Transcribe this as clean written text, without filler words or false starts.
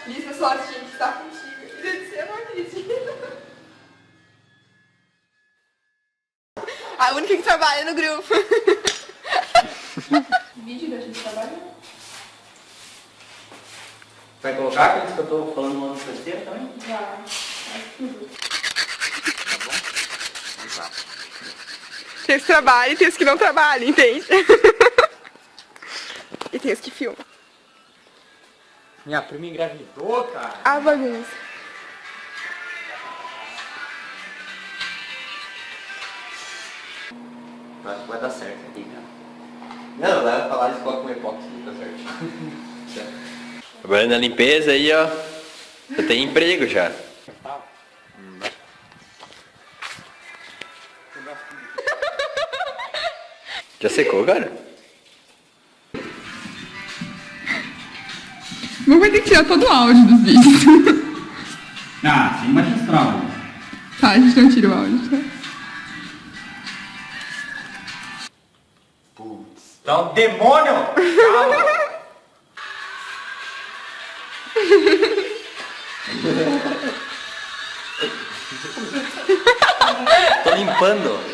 Liz, a sorte tinha que estar contigo. Eu não acredito. A única que trabalha no grupo. Vídeo da gente trabalhando. Vai colocar aqueles que eu tô falando no outro besteira também? Vai. Faz tudo. Tá. Tem os que trabalham e tem os que não trabalham, entende? E tem os que filmam. Minha prima engravidou, cara. A bagunça. Acho que vai dar certo aqui, cara. Não, vai falar de coloca com epóxi, tá certo. Trabalhando na limpeza aí, ó. Já tem emprego já. Já secou, cara? Vamos vai ter que tirar todo o áudio dos vídeos. Ah, sim, magistral. Tá, a gente não tira o áudio, tá? Putz. Tá um demônio! Calma! Tô limpando.